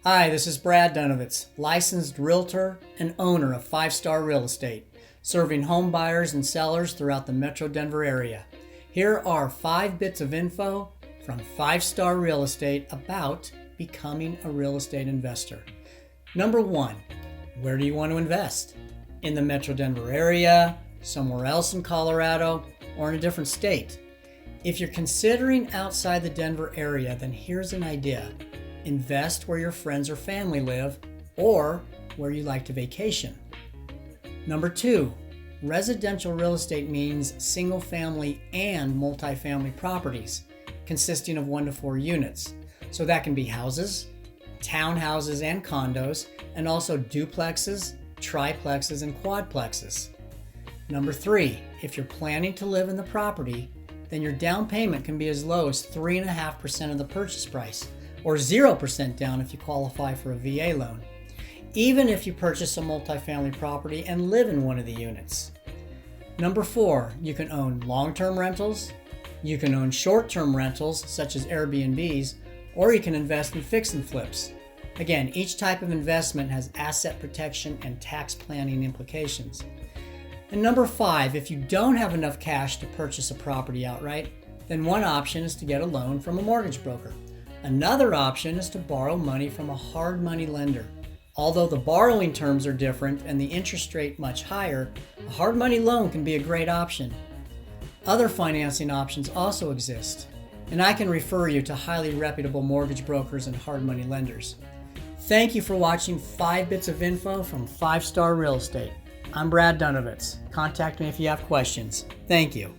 Hi, this is Brad Dunovitz, licensed realtor and owner of 5-Star Real Estate, serving home buyers and sellers throughout the Metro Denver area. Here are 5 bits of info from 5-Star Real Estate about becoming a real estate investor. Number 1, where do you want to invest? In the Metro Denver area, somewhere else in Colorado, or in a different state? If you're considering outside the Denver area, then here's an idea. Invest where your friends or family live or where you like to vacation. Number 2, residential real estate means single family and multifamily properties consisting of 1 to 4 units. So that can be houses, townhouses and condos, and also duplexes, triplexes, and quadplexes. Number 3, if you're planning to live in the property, then your down payment can be as low as 3.5% of the purchase price, or 0% down if you qualify for a VA loan, even if you purchase a multifamily property and live in one of the units. Number 4, you can own long-term rentals, you can own short-term rentals such as Airbnbs, or you can invest in fix and flips. Again, each type of investment has asset protection and tax planning implications. And number 5, if you don't have enough cash to purchase a property outright, then one option is to get a loan from a mortgage broker. Another option is to borrow money from a hard money lender. Although the borrowing terms are different and the interest rate much higher, a hard money loan can be a great option. Other financing options also exist, and I can refer you to highly reputable mortgage brokers and hard money lenders. Thank you for watching 5 bits of info from 5-Star Real Estate. I'm Brad Dunovitz. Contact me if you have questions. Thank you.